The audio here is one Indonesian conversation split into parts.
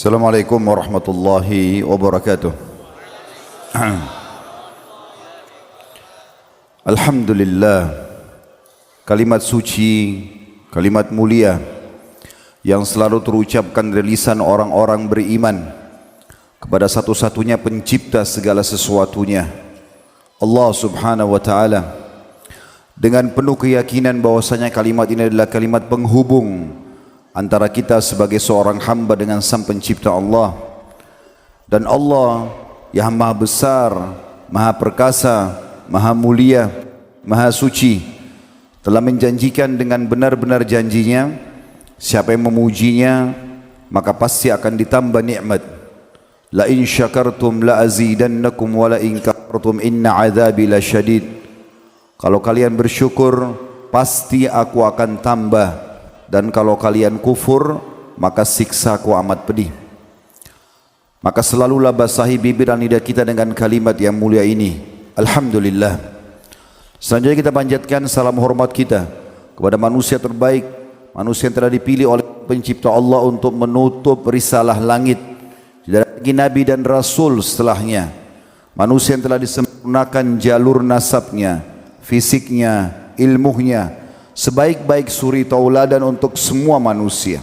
Assalamualaikum warahmatullahi wabarakatuh. Alhamdulillah, kalimat suci, kalimat mulia yang selalu terucapkan dari lisan orang-orang beriman kepada satu-satunya pencipta segala sesuatunya, Allah subhanahu wa ta'ala, dengan penuh keyakinan bahwasanya kalimat ini adalah kalimat penghubung antara kita sebagai seorang hamba dengan sang pencipta Allah. Dan Allah yang maha besar, maha perkasa, maha mulia, maha suci, telah menjanjikan dengan benar-benar janjinya, siapa yang memujinya maka pasti akan ditambah nikmat. La in syakartum la azidannakum wa la in kafartum inna adzabi lasyadid. Kalau kalian bersyukur pasti aku akan tambah, dan kalau kalian kufur maka siksaku amat pedih. Maka selalulah basahi bibir dan lidah kita dengan kalimat yang mulia ini, Alhamdulillah. Selanjutnya kita panjatkan salam hormat kita kepada manusia terbaik, manusia yang telah dipilih oleh pencipta Allah untuk menutup risalah langit. Tidak ada lagi nabi dan rasul setelahnya. Manusia yang telah disempurnakan jalur nasabnya, fisiknya, ilmunya, sebaik-baik suri tauladan untuk semua manusia.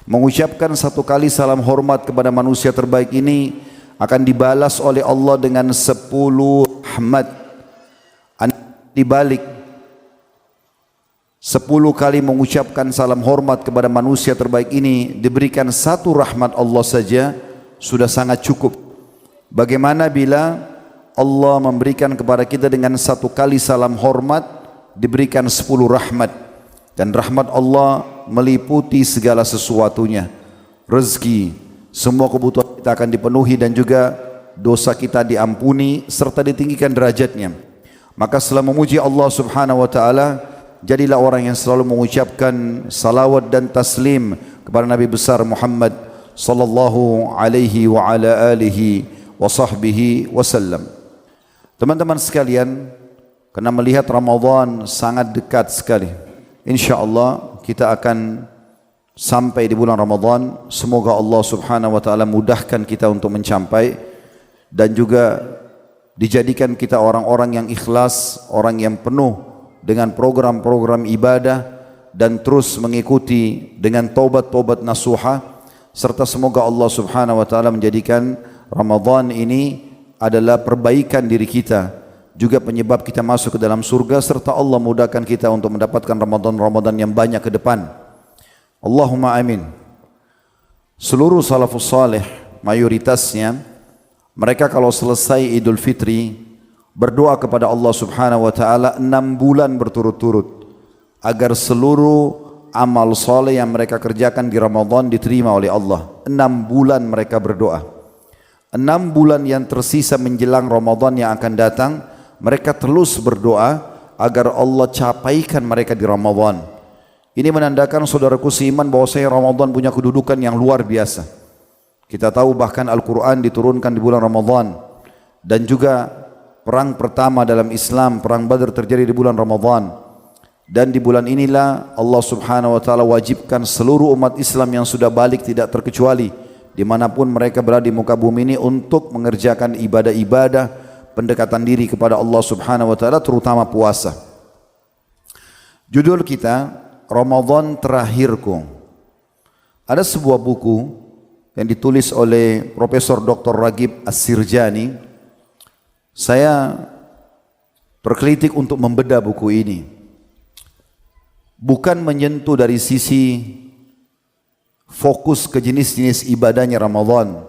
Mengucapkan satu kali salam hormat kepada manusia terbaik ini akan dibalas oleh Allah dengan 10 rahmat. Dibalik 10 kali mengucapkan salam hormat kepada manusia terbaik ini, diberikan satu rahmat Allah saja sudah sangat cukup. Bagaimana bila Allah memberikan kepada kita dengan satu kali salam hormat diberikan 10 rahmat, dan rahmat Allah meliputi segala sesuatunya, rezeki, semua kebutuhan kita akan dipenuhi, dan juga dosa kita diampuni serta ditinggikan derajatnya. Maka setelah memuji Allah subhanahu wa ta'ala, jadilah orang yang selalu mengucapkan salawat dan taslim kepada Nabi besar Muhammad sallallahu alaihi wa ala alihi wa sahbihi wasallam. Teman-teman sekalian, karena melihat Ramadan sangat dekat sekali, InsyaAllah kita akan sampai di bulan Ramadan. Semoga Allah subhanahu wa ta'ala mudahkan kita untuk mencapai, dan juga dijadikan kita orang-orang yang ikhlas, orang yang penuh dengan program-program ibadah, dan terus mengikuti dengan taubat-taubat nasuha. Serta semoga Allah subhanahu wa ta'ala menjadikan Ramadan ini adalah perbaikan diri kita, juga penyebab kita masuk ke dalam surga, serta Allah mudahkan kita untuk mendapatkan Ramadan-Ramadan yang banyak ke depan. Allahumma amin. Seluruh salafus salih mayoritasnya mereka kalau selesai Idul Fitri berdoa kepada Allah subhanahu wa ta'ala 6 bulan berturut-turut agar seluruh amal saleh yang mereka kerjakan di Ramadan diterima oleh Allah. 6 bulan mereka berdoa. 6 bulan yang tersisa menjelang Ramadan yang akan datang, mereka terus berdoa agar Allah capaikan mereka di Ramadan. Ini menandakan saudaraku seiman bahwasanya Ramadan punya kedudukan yang luar biasa. Kita tahu bahkan Al-Quran diturunkan di bulan Ramadan, dan juga perang pertama dalam Islam, perang Badr, terjadi di bulan Ramadan. Dan di bulan inilah Allah subhanahu wa ta'ala wajibkan seluruh umat Islam yang sudah balik tidak terkecuali, dimanapun mereka berada di muka bumi ini, untuk mengerjakan ibadah-ibadah pendekatan diri kepada Allah subhanahu wa ta'ala, terutama puasa. Judul kita Ramadan Terakhirku. Ada sebuah buku yang ditulis oleh Profesor Dr. Ragib As-Sirjani. Saya tergelitik untuk membedah buku ini, bukan menyentuh dari sisi fokus ke jenis-jenis ibadahnya Ramadan,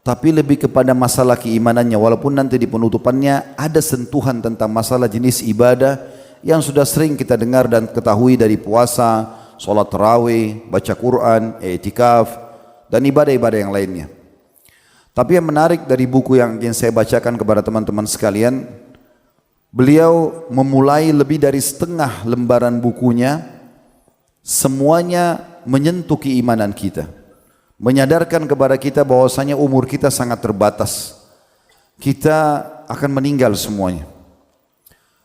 tapi lebih kepada masalah keimanannya. Walaupun nanti di penutupannya ada sentuhan tentang masalah jenis ibadah yang sudah sering kita dengar dan ketahui dari puasa, sholat tarawih, baca Quran, i'tikaf, dan ibadah-ibadah yang lainnya. Tapi yang menarik dari buku yang ingin saya bacakan kepada teman-teman sekalian, beliau memulai lebih dari setengah lembaran bukunya, semuanya menyentuh keimanan kita, menyadarkan kepada kita bahwasanya umur kita sangat terbatas, kita akan meninggal semuanya.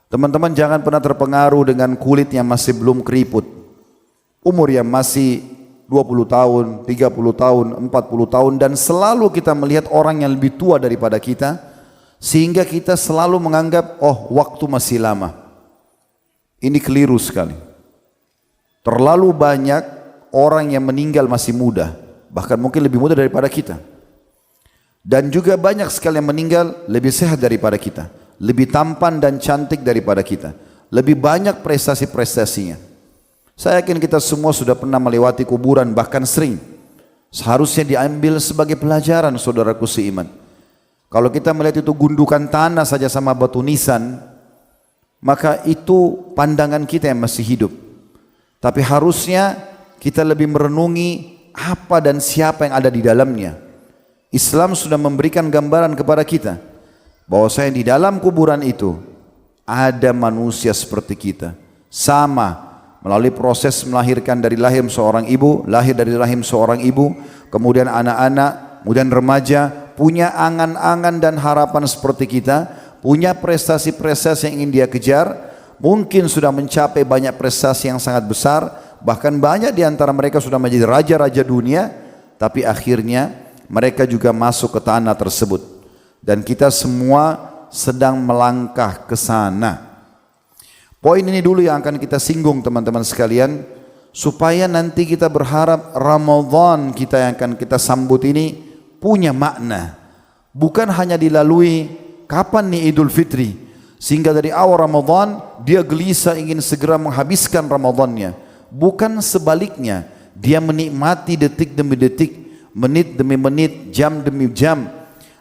Teman-teman jangan pernah terpengaruh dengan kulit yang masih belum keriput, umur yang masih 20 tahun, 30 tahun, 40 tahun, dan selalu kita melihat orang yang lebih tua daripada kita, sehingga kita selalu menganggap, oh waktu masih lama. Ini keliru sekali. Terlalu banyak orang yang meninggal masih muda, bahkan mungkin lebih muda daripada kita. Dan juga banyak sekali yang meninggal lebih sehat daripada kita, lebih tampan dan cantik daripada kita, lebih banyak prestasi-prestasinya. Saya yakin kita semua sudah pernah melewati kuburan, bahkan sering. Seharusnya diambil sebagai pelajaran, saudaraku seiman. Kalau kita melihat itu gundukan tanah saja sama batu nisan, maka itu pandangan kita yang masih hidup. Tapi harusnya kita lebih merenungi apa dan siapa yang ada di dalamnya. Islam sudah memberikan gambaran kepada kita bahwasanya di dalam kuburan itu ada manusia seperti kita, sama melalui proses melahirkan dari rahim seorang ibu, lahir dari rahim seorang ibu, kemudian anak-anak, kemudian remaja, punya angan-angan dan harapan seperti kita, punya prestasi-prestasi yang ingin dia kejar, mungkin sudah mencapai banyak prestasi yang sangat besar, bahkan banyak di antara mereka sudah menjadi raja-raja dunia, tapi akhirnya mereka juga masuk ke tanah tersebut. Dan kita semua sedang melangkah ke sana. Poin ini dulu yang akan kita singgung teman-teman sekalian, supaya nanti kita berharap Ramadan kita yang akan kita sambut ini punya makna. Bukan hanya dilalui kapan nih Idul Fitri, sehingga dari awal Ramadan dia gelisah ingin segera menghabiskan Ramadannya. Bukan sebaliknya, dia menikmati detik demi detik, menit demi menit, jam demi jam,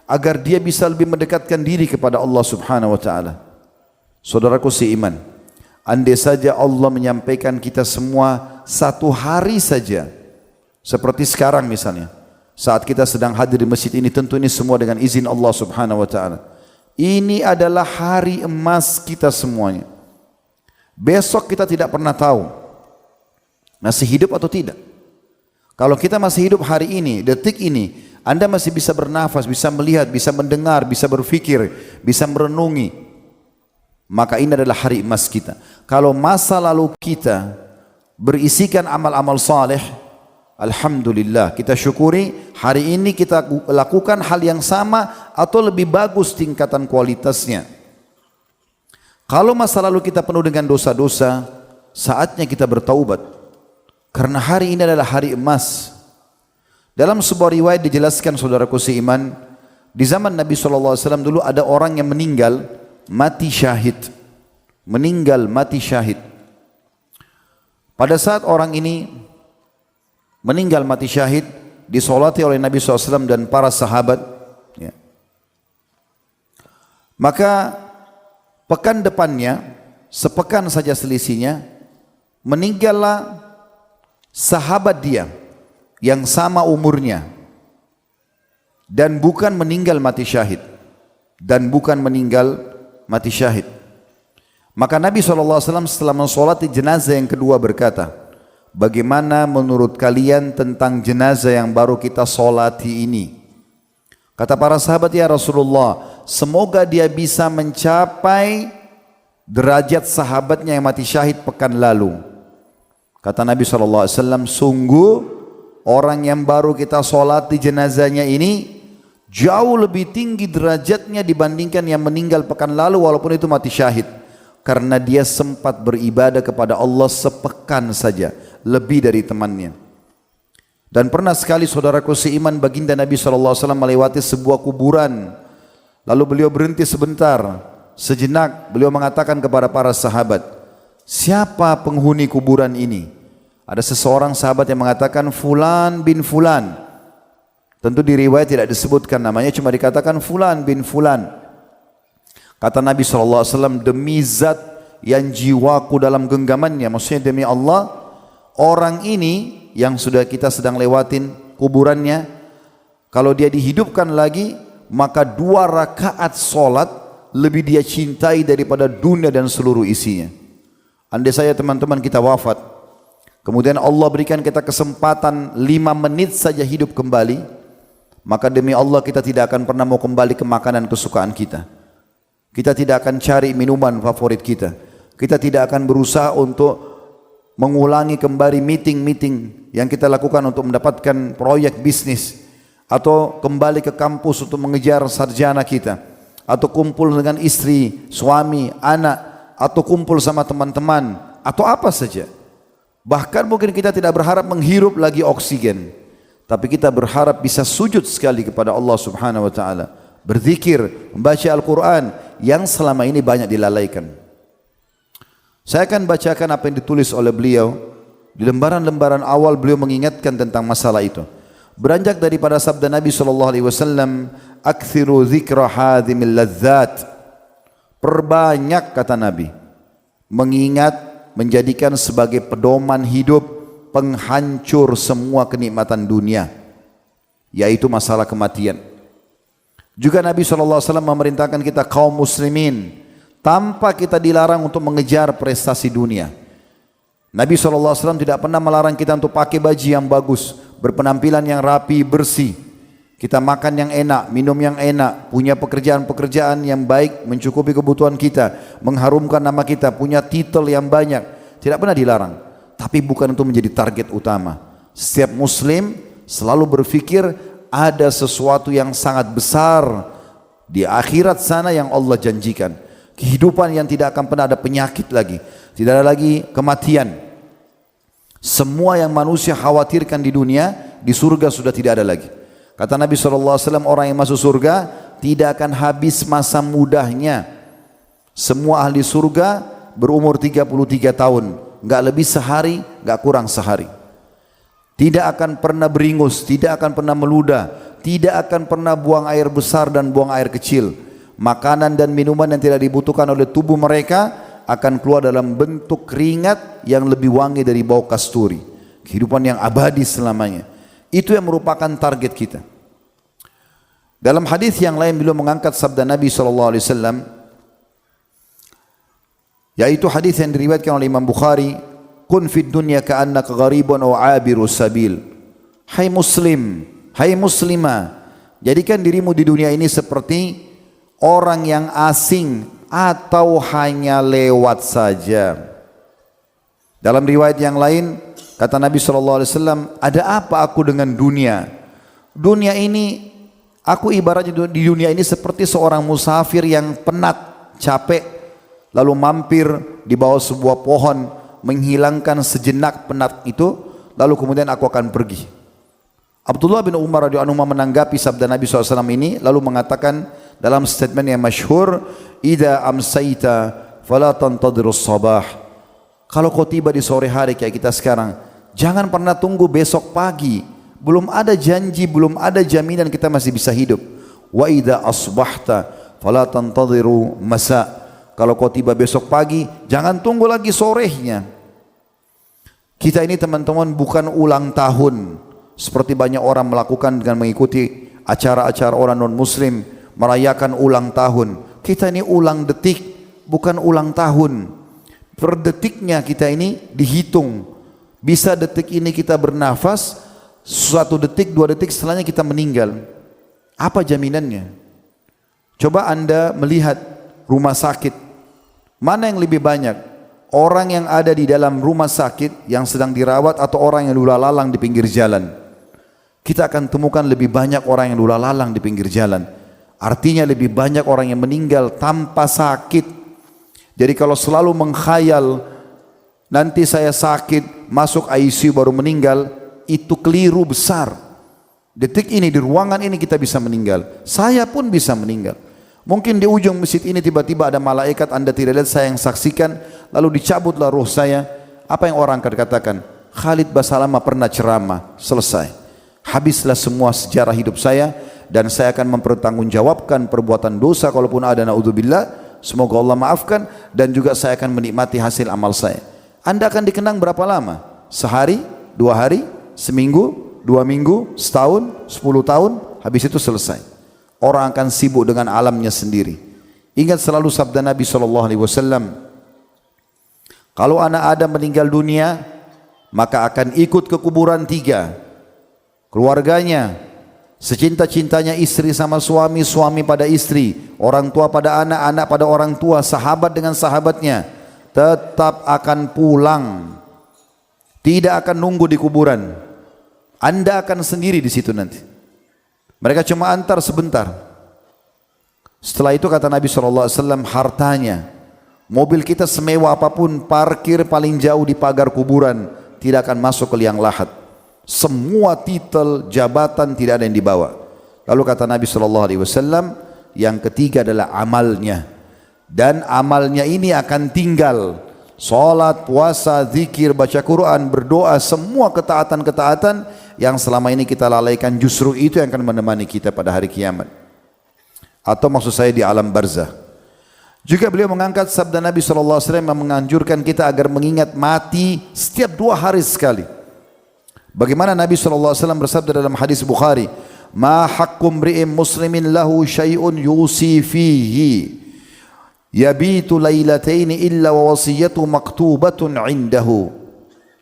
agar dia bisa lebih mendekatkan diri kepada Allah Subhanahu wa taala. Saudaraku seiman, andai saja Allah menyampaikan kita semua satu hari saja, seperti sekarang misalnya, saat kita sedang hadir di masjid ini, tentu ini semua dengan izin Allah Subhanahu wa taala. Ini adalah hari emas kita semuanya. Besok kita tidak pernah tahu masih hidup atau tidak. Kalau kita masih hidup hari ini, detik ini, Anda masih bisa bernafas, bisa melihat, bisa mendengar, bisa berfikir, bisa merenungi, maka ini adalah hari emas kita. Kalau masa lalu kita berisikan amal-amal saleh, alhamdulillah, kita syukuri hari ini kita lakukan hal yang sama atau lebih bagus tingkatan kualitasnya. Kalau masa lalu kita penuh dengan dosa-dosa, saatnya kita bertaubat. Karena hari ini adalah hari emas. Dalam sebuah riwayat dijelaskan, saudaraku seiman, di zaman Nabi SAW dulu ada orang yang meninggal mati syahid. Meninggal mati syahid. Pada saat orang ini meninggal mati syahid, disolati oleh Nabi SAW dan para sahabat, ya. Maka pekan depannya, sepekan saja selisihnya, meninggallah sahabat dia yang sama umurnya, dan bukan meninggal mati syahid, dan bukan meninggal mati syahid. Maka Nabi SAW setelah mensolati jenazah yang kedua berkata, bagaimana menurut kalian tentang jenazah yang baru kita solati ini? Kata para sahabat, ya Rasulullah, semoga dia bisa mencapai derajat sahabatnya yang mati syahid pekan lalu. Kata Nabi SAW, sungguh orang yang baru kita solati jenazahnya ini jauh lebih tinggi derajatnya dibandingkan yang meninggal pekan lalu walaupun itu mati syahid. Karena dia sempat beribadah kepada Allah sepekan saja, lebih dari temannya. Dan pernah sekali saudaraku seiman, baginda Nabi SAW melewati sebuah kuburan. Lalu beliau berhenti sebentar, sejenak beliau mengatakan kepada para sahabat, siapa penghuni kuburan ini? Ada seseorang sahabat yang mengatakan Fulan bin Fulan. Tentu di riwayat tidak disebutkan namanya, cuma dikatakan Fulan bin Fulan. Kata Nabi SAW, demi zat yang jiwaku dalam genggamannya, maksudnya demi Allah, orang ini yang sudah kita sedang lewatin kuburannya, kalau dia dihidupkan lagi, maka 2 rakaat solat lebih dia cintai daripada dunia dan seluruh isinya. Andai saya teman-teman kita wafat, kemudian Allah berikan kita kesempatan 5 menit saja hidup kembali, maka demi Allah kita tidak akan pernah mau kembali ke makanan kesukaan kita. Kita tidak akan cari minuman favorit kita. Kita tidak akan berusaha untuk mengulangi kembali meeting-meeting yang kita lakukan untuk mendapatkan proyek bisnis, atau kembali ke kampus untuk mengejar sarjana kita, atau kumpul dengan istri, suami, anak, atau kumpul sama teman-teman, atau apa saja. Bahkan mungkin kita tidak berharap menghirup lagi oksigen, tapi kita berharap bisa sujud sekali kepada Allah Subhanahu wa taala, berzikir, membaca Al-Quran yang selama ini banyak dilalaikan. Saya akan bacakan apa yang ditulis oleh beliau. Di lembaran-lembaran awal beliau mengingatkan tentang masalah itu. Beranjak daripada sabda Nabi SAW, "Aktsiru dzikra hadhimil ladzat." Perbanyak, kata Nabi, mengingat, menjadikan sebagai pedoman hidup penghancur semua kenikmatan dunia, yaitu masalah kematian. Juga Nabi SAW memerintahkan kita kaum muslimin tanpa kita dilarang untuk mengejar prestasi dunia. Nabi SAW tidak pernah melarang kita untuk pakai baju yang bagus, berpenampilan yang rapi, bersih. Kita makan yang enak, minum yang enak, punya pekerjaan-pekerjaan yang baik, mencukupi kebutuhan kita, mengharumkan nama kita, punya titel yang banyak. Tidak pernah dilarang, tapi bukan untuk menjadi target utama. Setiap muslim selalu berpikir ada sesuatu yang sangat besar di akhirat sana yang Allah janjikan. Kehidupan yang tidak akan pernah ada penyakit lagi, tidak ada lagi kematian. Semua yang manusia khawatirkan di dunia, di surga sudah tidak ada lagi. Kata Nabi SAW, orang yang masuk surga tidak akan habis masa mudanya. Semua ahli surga berumur 33 tahun, enggak lebih sehari, enggak kurang sehari. Tidak akan pernah beringus, tidak akan pernah meludah, tidak akan pernah buang air besar dan buang air kecil. Makanan dan minuman yang tidak dibutuhkan oleh tubuh mereka akan keluar dalam bentuk keringat yang lebih wangi dari bau kasturi. Kehidupan yang abadi selamanya. Itu yang merupakan target kita. Dalam hadis yang lain beliau mengangkat sabda Nabi SAW, yaitu hadis yang diriwayatkan oleh Imam Bukhari, "Kun fid dunya ka'annaka gharibun aw 'abiru sabil." Hai muslim, hai muslimah, jadikan dirimu di dunia ini seperti orang yang asing atau hanya lewat saja. Dalam riwayat yang lain kata Nabi SAW, ada apa aku dengan dunia? Dunia ini, aku ibaratnya di dunia ini seperti seorang musafir yang penat, capek, lalu mampir di bawah sebuah pohon, menghilangkan sejenak penat itu, lalu kemudian aku akan pergi. Abdullah bin Umar radhiyallahu anhu menanggapi sabda Nabi SAW ini, lalu mengatakan dalam statement yang masyhur, "Idza amsayta fala tantadhirus sabah." Kalau kau tiba di sore hari kayak kita sekarang, jangan pernah tunggu besok pagi. Belum ada janji, belum ada jaminan kita masih bisa hidup. "Wa idza asbahta fala tantadhiru masa." Kalau kau tiba besok pagi, jangan tunggu lagi sorenya. Kita ini teman-teman bukan ulang tahun seperti banyak orang melakukan dengan mengikuti acara-acara orang non-muslim merayakan ulang tahun. Kita ini ulang detik, bukan ulang tahun. Per detiknya kita ini dihitung. Bisa detik ini kita bernafas, 1 detik, 2 detik setelahnya kita meninggal. Apa jaminannya? Coba Anda melihat rumah sakit, mana yang lebih banyak? Orang yang ada di dalam rumah sakit yang sedang dirawat atau orang yang lula lalang di pinggir jalan? Kita akan temukan lebih banyak orang yang lula lalang di pinggir jalan. Artinya lebih banyak orang yang meninggal tanpa sakit. Jadi kalau selalu mengkhayal nanti saya sakit, masuk ICU baru meninggal, itu keliru besar. Detik ini di ruangan ini kita bisa meninggal. Saya pun bisa meninggal. Mungkin di ujung masjid ini tiba-tiba ada malaikat Anda tidak lihat, saya yang saksikan, lalu dicabutlah ruh saya. Apa yang orang akan katakan? Khalid Basalamah pernah ceramah, selesai. Habislah semua sejarah hidup saya dan saya akan mempertanggungjawabkan perbuatan dosa kalaupun ada, naudzubillah, semoga Allah maafkan, dan juga saya akan menikmati hasil amal saya. Anda akan dikenang berapa lama? Sehari, 2 hari, seminggu, 2 minggu, setahun, 10 tahun, habis itu selesai. Orang akan sibuk dengan alamnya sendiri. Ingat selalu sabda Nabi SAW, kalau anak Adam meninggal dunia, maka akan ikut ke kuburan 3. Keluarganya, secinta-cintanya istri sama suami, suami pada istri, orang tua pada anak, anak pada orang tua, sahabat dengan sahabatnya, tetap akan pulang Tidak akan nunggu di kuburan. Anda akan sendiri di situ nanti. Mereka cuma antar sebentar. Setelah itu kata Nabi SAW, hartanya, mobil kita semewah apapun, parkir paling jauh di pagar kuburan, tidak akan masuk ke liang lahat. Semua titel, jabatan tidak ada yang dibawa. Lalu kata Nabi SAW, yang ketiga adalah amalnya. Dan amalnya ini akan tinggal. Salat, puasa, zikir, baca Quran, berdoa, semua ketaatan-ketaatan yang selama ini kita lalaikan, justru itu yang akan menemani kita pada hari kiamat. Atau maksud saya di alam barzah. Juga beliau mengangkat sabda Nabi SAW yang menganjurkan kita agar mengingat mati setiap 2 hari sekali. Bagaimana Nabi SAW bersabda dalam hadis Bukhari, "Ma haqqum ri'im muslimin lahu syai'un yusi fihi yabitu lailataini illa wa wasiyatu maktubatun indahu."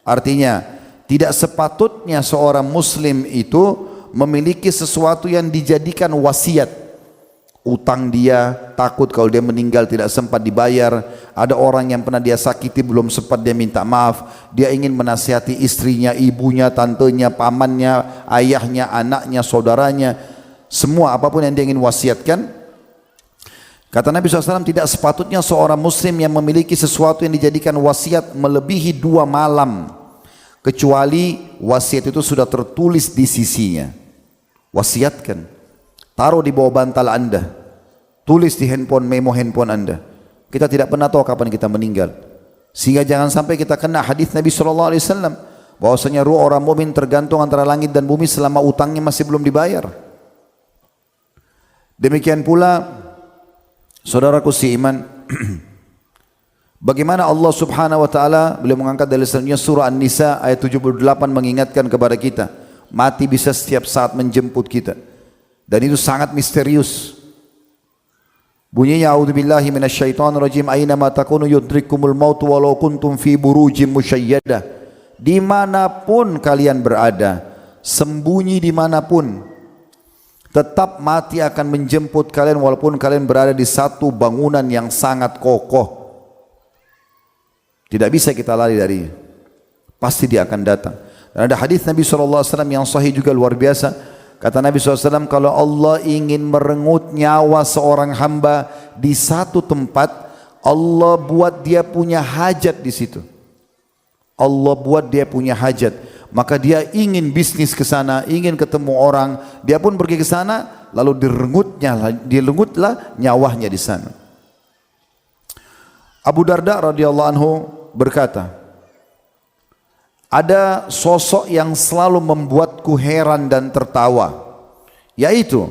Artinya, tidak sepatutnya seorang muslim itu memiliki sesuatu yang dijadikan wasiat. Utang dia, takut kalau dia meninggal tidak sempat dibayar. Ada orang yang pernah dia sakiti belum sempat dia minta maaf. Dia ingin menasihati istrinya, ibunya, tantenya, pamannya, ayahnya, anaknya, saudaranya. Semua apapun yang dia ingin wasiatkan. Kata Nabi SAW, tidak sepatutnya seorang muslim yang memiliki sesuatu yang dijadikan wasiat melebihi 2 malam. Kecuali wasiat itu sudah tertulis di sisinya. Wasiatkan. Taruh di bawah bantal Anda. Tulis di handphone, memo handphone Anda. Kita tidak pernah tahu kapan kita meninggal. Sehingga jangan sampai kita kena hadis Nabi SAW. Bahwasanya ruh orang mukmin tergantung antara langit dan bumi selama utangnya masih belum dibayar. Demikian pula, saudaraku seiman, bagaimana Allah Subhanahu wa taala beliau mengangkat dari selanjutnya surah An-Nisa ayat 78 mengingatkan kepada kita, mati bisa setiap saat menjemput kita. Dan itu sangat misterius. Bunyinya a'udzubillahi minasyaitonirrajim, aina ma takunu yudrikumul maut walau kuntum fi burujim musyayyadah. Dimanapun kalian berada, sembunyi dimanapun, tetap mati akan menjemput kalian walaupun kalian berada di satu bangunan yang sangat kokoh. Tidak bisa kita lari darinya. Pasti dia akan datang. Dan ada hadis Nabi SAW yang sahih juga luar biasa. Kata Nabi SAW, kalau Allah ingin merenggut nyawa seorang hamba di satu tempat, Allah buat dia punya hajat di situ. Allah buat dia punya hajat. Maka dia ingin bisnis ke sana, ingin ketemu orang, dia pun pergi ke sana, lalu direngutlah nyawanya di sana. Abu Darda radhiyallahu anhu berkata, ada sosok yang selalu membuatku heran dan tertawa, yaitu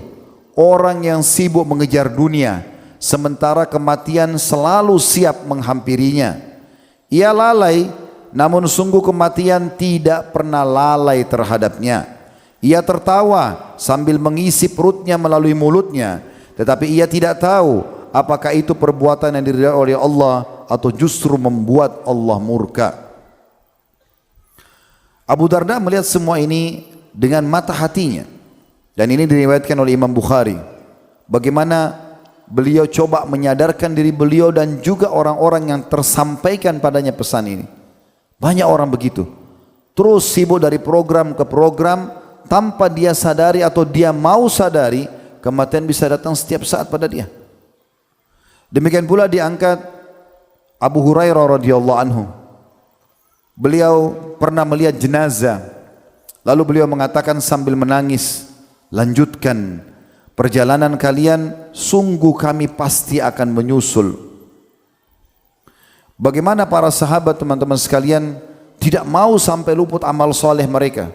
orang yang sibuk mengejar dunia, sementara kematian selalu siap menghampirinya. Ia lalai, namun sungguh kematian tidak pernah lalai terhadapnya. Ia tertawa sambil mengisi perutnya melalui mulutnya, tetapi ia tidak tahu apakah itu perbuatan yang diridhai oleh Allah atau justru membuat Allah murka. Abu Darda melihat semua ini dengan mata hatinya, dan ini diriwayatkan oleh Imam Bukhari. Bagaimana beliau coba menyadarkan diri beliau dan juga orang-orang yang tersampaikan padanya pesan ini. Banyak orang begitu, terus sibuk dari program ke program tanpa dia sadari atau dia mau sadari kematian bisa datang setiap saat pada dia. Demikian pula diangkat Abu Hurairah radhiyallahu anhu. Beliau pernah melihat jenazah, lalu beliau mengatakan sambil menangis, lanjutkan perjalanan kalian, sungguh kami pasti akan menyusul. Bagaimana para sahabat teman-teman sekalian tidak mau sampai luput amal soleh mereka.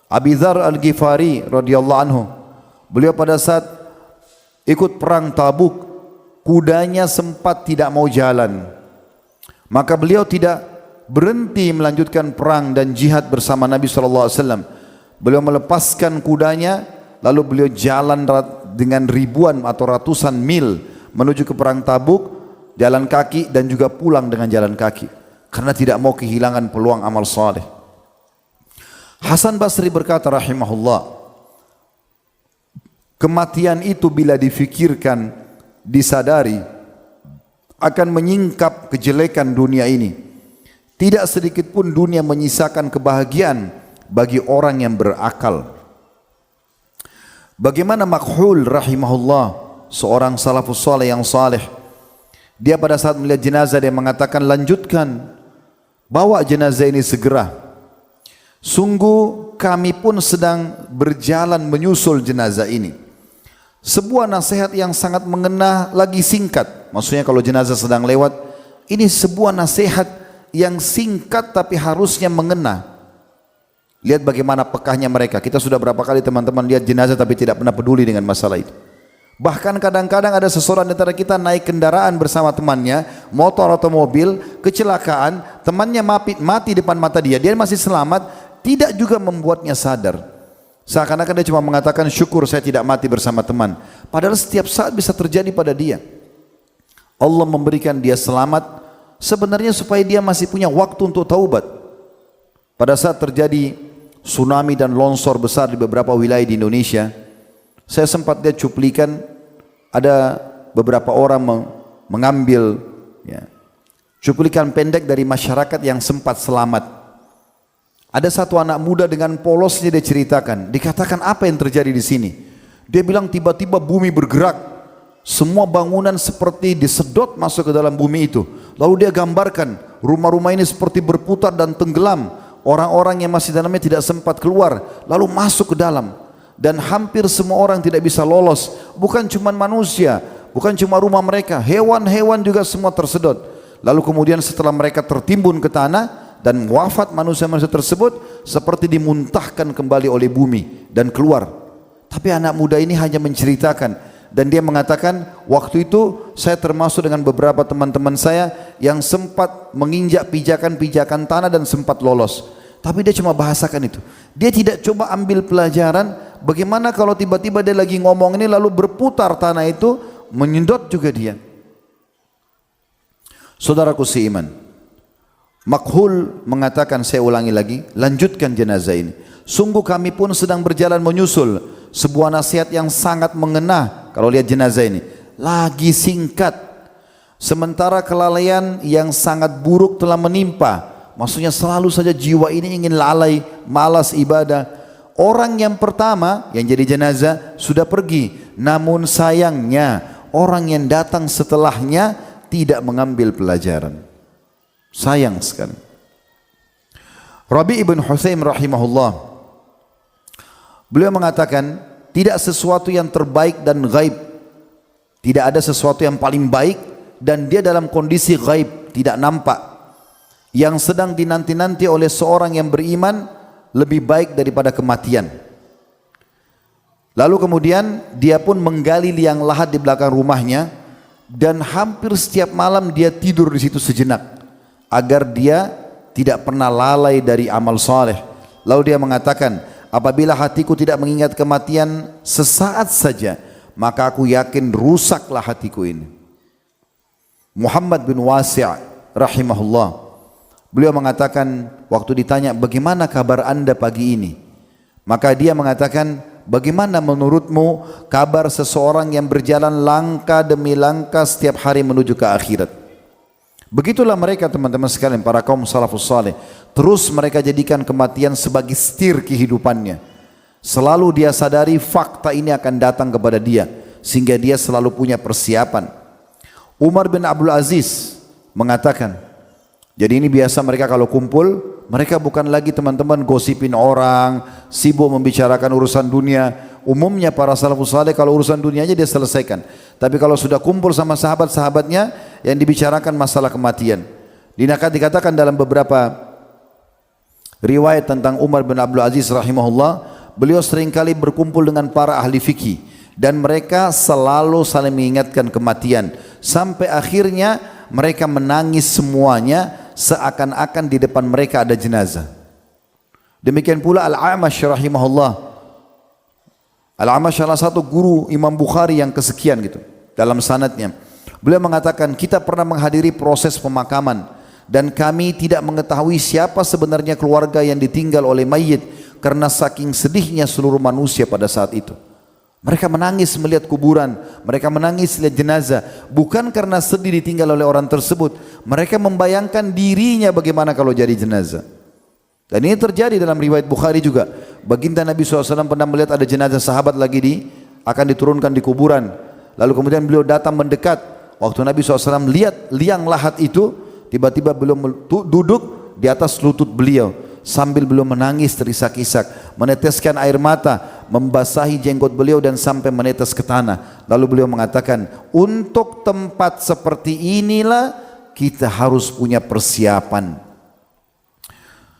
Abi Dzar Al-Ghifari radhiyallahu anhu, beliau pada saat ikut perang Tabuk, kudanya sempat tidak mau jalan, maka beliau tidak berhenti melanjutkan perang dan jihad bersama Nabi SAW. Beliau melepaskan kudanya, lalu beliau jalan dengan ribuan atau ratusan mil menuju ke perang Tabuk, jalan kaki dan juga pulang dengan jalan kaki, karena tidak mau kehilangan peluang amal saleh. Hasan Basri berkata rahimahullah, kematian itu bila difikirkan, disadari, akan menyingkap kejelekan dunia ini. Tidak sedikit pun dunia menyisakan kebahagiaan bagi orang yang berakal. Bagaimana Makhul rahimahullah, seorang salafus saleh yang saleh, dia pada saat melihat jenazah dia mengatakan, lanjutkan, bawa jenazah ini segera. Sungguh kami pun sedang berjalan menyusul jenazah ini. Sebuah nasihat yang sangat mengena lagi singkat. Maksudnya kalau jenazah sedang lewat, ini sebuah nasihat yang singkat tapi harusnya mengena. Lihat bagaimana pekahnya mereka. Kita sudah berapa kali teman-teman lihat jenazah tapi tidak pernah peduli dengan masalah itu. Bahkan kadang-kadang ada seseorang di antara kita naik kendaraan bersama temannya, motor atau mobil, kecelakaan, temannya mati depan mata dia, dia masih selamat, tidak juga membuatnya sadar. Seakan-akan dia cuma mengatakan syukur saya tidak mati bersama teman. Padahal setiap saat bisa terjadi pada dia. Allah memberikan dia selamat sebenarnya supaya dia masih punya waktu untuk taubat. Pada saat terjadi tsunami dan longsor besar di beberapa wilayah di Indonesia, saya sempat lihat cuplikan ada beberapa orang mengambil cuplikan pendek dari masyarakat yang sempat selamat. Ada satu anak muda dengan polosnya dia ceritakan, dikatakan apa yang terjadi di sini. Dia bilang tiba-tiba bumi bergerak, semua bangunan seperti disedot masuk ke dalam bumi itu. Lalu dia gambarkan rumah-rumah ini seperti berputar dan tenggelam. Orang-orang yang masih dalamnya tidak sempat keluar, lalu masuk ke dalam. Dan hampir semua orang tidak bisa lolos. Bukan cuma manusia, bukan cuma rumah mereka, hewan-hewan juga semua tersedot. Lalu kemudian setelah mereka tertimbun ke tanah dan wafat manusia-manusia tersebut, seperti dimuntahkan kembali oleh bumi dan keluar. Tapi anak muda ini hanya menceritakan, dan dia mengatakan waktu itu saya termasuk dengan beberapa teman-teman saya yang sempat menginjak pijakan-pijakan tanah dan sempat lolos. Tapi dia cuma bahasakan itu. Dia tidak coba ambil pelajaran bagaimana kalau tiba-tiba dia lagi ngomong ini lalu berputar tanah itu menyedot juga dia. Saudaraku seiman, Makhul mengatakan, saya ulangi lagi, lanjutkan jenazah ini. Sungguh kami pun sedang berjalan menyusul. Sebuah nasihat yang sangat mengena kalau lihat jenazah ini. Lagi singkat. Sementara kelalaian yang sangat buruk telah menimpa. Maksudnya selalu saja jiwa ini ingin lalai, malas ibadah. Orang yang pertama yang jadi jenazah sudah pergi. Namun sayangnya orang yang datang setelahnya tidak mengambil pelajaran. Sayang sekali. Rabi' ibn Husaim rahimahullah, beliau mengatakan tidak sesuatu yang terbaik dan gaib. Tidak ada sesuatu yang paling baik dan dia dalam kondisi gaib, tidak nampak. Yang sedang dinanti-nanti oleh seorang yang beriman lebih baik daripada kematian. Lalu kemudian dia pun menggali liang lahat di belakang rumahnya dan hampir setiap malam dia tidur di situ sejenak agar dia tidak pernah lalai dari amal saleh. Lalu dia mengatakan, apabila hatiku tidak mengingat kematian sesaat saja, maka aku yakin rusaklah hatiku ini. Muhammad bin Wasi' rahimahullah, beliau mengatakan waktu ditanya bagaimana kabar anda pagi ini, maka dia mengatakan, bagaimana menurutmu kabar seseorang yang berjalan langkah demi langkah setiap hari menuju ke akhirat. Begitulah mereka teman-teman sekalian, para kaum salafus saleh. Terus mereka jadikan kematian sebagai setir kehidupannya. Selalu dia sadari fakta ini akan datang kepada dia, sehingga dia selalu punya persiapan. Umar bin Abdul Aziz mengatakan, jadi ini biasa mereka kalau kumpul, mereka bukan lagi teman-teman gosipin orang, sibuk membicarakan urusan dunia. Umumnya para salafus saleh kalau urusan dunianya dia selesaikan. Tapi kalau sudah kumpul sama sahabat-sahabatnya, yang dibicarakan masalah kematian. Dikatakan dalam beberapa riwayat tentang Umar bin Abdul Aziz rahimahullah, beliau seringkali berkumpul dengan para ahli fikih dan mereka selalu saling mengingatkan kematian sampai akhirnya mereka menangis semuanya seakan-akan di depan mereka ada jenazah. Demikian pula Al-A'mash rahimahullah. Al-A'mash salah satu guru Imam Bukhari yang kesekian gitu dalam sanadnya. Beliau mengatakan, kita pernah menghadiri proses pemakaman dan kami tidak mengetahui siapa sebenarnya keluarga yang ditinggal oleh mayit karena saking sedihnya seluruh manusia pada saat itu. Mereka menangis melihat kuburan, mereka menangis melihat jenazah, bukan karena sedih ditinggal oleh orang tersebut. Mereka membayangkan dirinya bagaimana kalau jadi jenazah. Dan ini terjadi dalam riwayat Bukhari juga. Baginda Nabi SAW pernah melihat ada jenazah sahabat lagi akan diturunkan di kuburan. Lalu kemudian beliau datang mendekat. Waktu Nabi SAW lihat liang lahat itu, tiba-tiba beliau duduk di atas lutut beliau. Sambil beliau menangis terisak-isak, meneteskan air mata, membasahi jenggot beliau dan sampai menetes ke tanah. Lalu beliau mengatakan, untuk tempat seperti inilah kita harus punya persiapan.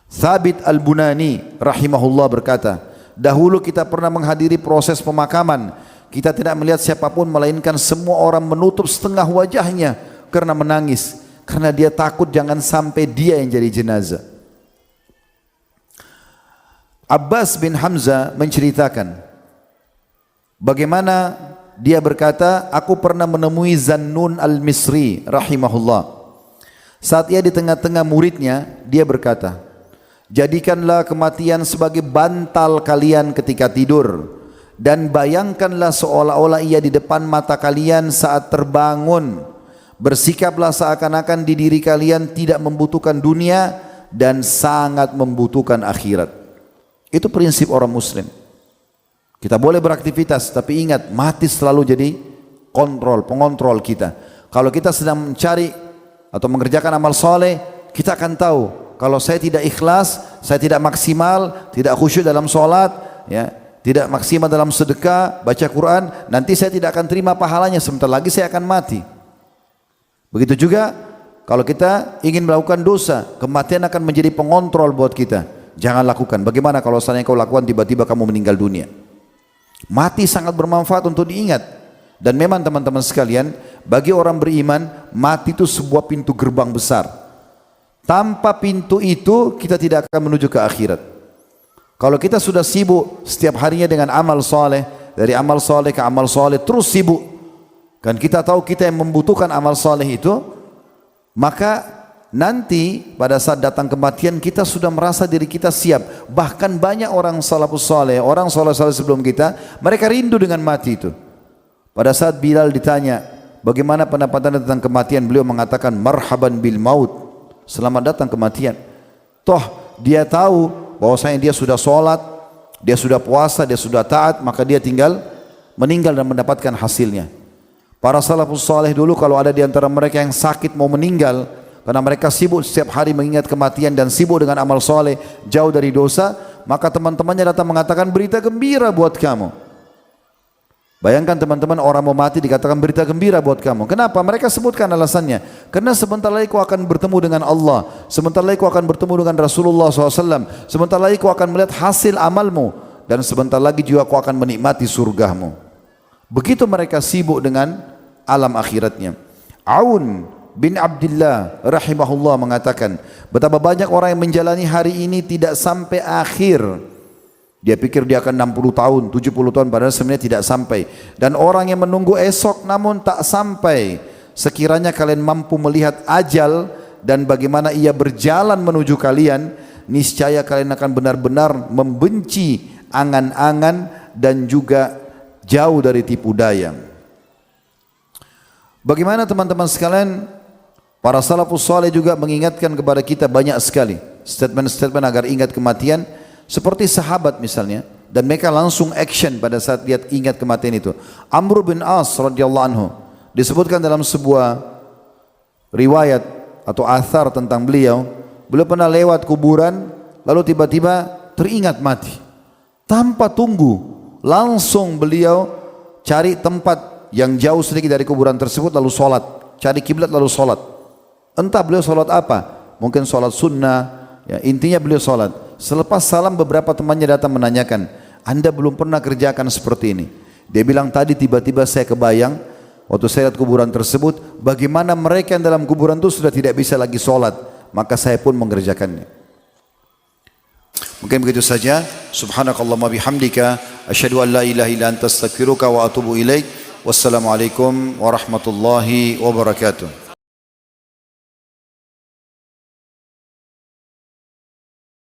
Thabit Al-Bunani rahimahullah berkata, dahulu kita pernah menghadiri proses pemakaman. Kita tidak melihat siapapun melainkan semua orang menutup setengah wajahnya karena menangis. Karena dia takut jangan sampai dia yang jadi jenazah. Abbas bin Hamzah menceritakan bagaimana dia berkata, aku pernah menemui Zannun al-Misri rahimahullah. Saat ia di tengah-tengah muridnya, dia berkata, jadikanlah kematian sebagai bantal kalian ketika tidur, dan bayangkanlah seolah-olah ia di depan mata kalian saat terbangun. Bersikaplah seakan-akan di diri kalian tidak membutuhkan dunia dan sangat membutuhkan akhirat. Itu prinsip orang muslim. Kita boleh beraktivitas, tapi ingat, mati selalu jadi pengontrol kita. Kalau kita sedang mencari atau mengerjakan amal soleh, kita akan tahu, kalau saya tidak ikhlas, saya tidak maksimal, tidak khusyuk dalam sholat, ya, tidak maksimal dalam sedekah, baca Quran, nanti saya tidak akan terima pahalanya, sebentar lagi saya akan mati. Begitu juga, kalau kita ingin melakukan dosa, kematian akan menjadi pengontrol buat kita. Jangan lakukan. Bagaimana kalau seandainya kau lakukan tiba-tiba kamu meninggal dunia? Mati sangat bermanfaat untuk diingat. Dan memang teman-teman sekalian, bagi orang beriman, mati itu sebuah pintu gerbang besar. Tanpa pintu itu kita tidak akan menuju ke akhirat. Kalau kita sudah sibuk setiap harinya dengan amal soleh, dari amal soleh ke amal soleh, terus sibuk, kan kita tahu kita yang membutuhkan amal soleh itu, maka nanti pada saat datang kematian kita sudah merasa diri kita siap. Bahkan banyak orang salafus saleh, orang saleh-saleh sebelum kita, mereka rindu dengan mati itu. Pada saat Bilal ditanya, bagaimana pendapat anda tentang kematian? Beliau mengatakan, marhaban bil maut, selamat datang kematian. Toh dia tahu bahwasanya dia sudah sholat, dia sudah puasa, dia sudah taat, maka dia tinggal meninggal dan mendapatkan hasilnya. Para salafus saleh dulu kalau ada di antara mereka yang sakit mau meninggal, karena mereka sibuk setiap hari mengingat kematian dan sibuk dengan amal soleh, jauh dari dosa, maka teman-temannya datang mengatakan berita gembira buat kamu. Bayangkan teman-teman, orang mau mati dikatakan berita gembira buat kamu. Kenapa? Mereka sebutkan alasannya. Karena sebentar lagi kau akan bertemu dengan Allah, sebentar lagi kau akan bertemu dengan Rasulullah SAW, sebentar lagi kau akan melihat hasil amalmu, dan sebentar lagi juga kau akan menikmati surgamu. Begitu mereka sibuk dengan alam akhiratnya. Aun bin Abdullah rahimahullah mengatakan, betapa banyak orang yang menjalani hari ini tidak sampai akhir. Dia pikir dia akan 60 tahun, 70 tahun, padahal sebenarnya tidak sampai. Dan orang yang menunggu esok namun tak sampai. Sekiranya kalian mampu melihat ajal dan bagaimana ia berjalan menuju kalian, niscaya kalian akan benar-benar membenci angan-angan dan juga jauh dari tipu daya. Bagaimana teman-teman sekalian, para salafus saleh juga mengingatkan kepada kita banyak sekali statement-statement agar ingat kematian, seperti sahabat misalnya, dan mereka langsung action pada saat lihat ingat kematian itu. Amr bin As radhiyallahu anhu disebutkan dalam sebuah riwayat atau athar tentang beliau pernah lewat kuburan lalu tiba-tiba teringat mati. Tanpa tunggu, langsung beliau cari tempat yang jauh sedikit dari kuburan tersebut lalu sholat, cari kiblat lalu sholat. Entah beliau sholat apa, mungkin sholat sunnah, ya, intinya beliau sholat. Selepas salam beberapa temannya datang menanyakan, anda belum pernah kerjakan seperti ini? Dia bilang, tadi tiba-tiba saya kebayang, waktu saya lihat kuburan tersebut, bagaimana mereka yang dalam kuburan itu sudah tidak bisa lagi sholat, maka saya pun mengerjakannya. Mungkin begitu saja. Subhanakallahumma bihamdika, asyhadu an la ilaha illa anta astaghfiruka wa atubu ilaik. Wassalamualaikum warahmatullahi wabarakatuh.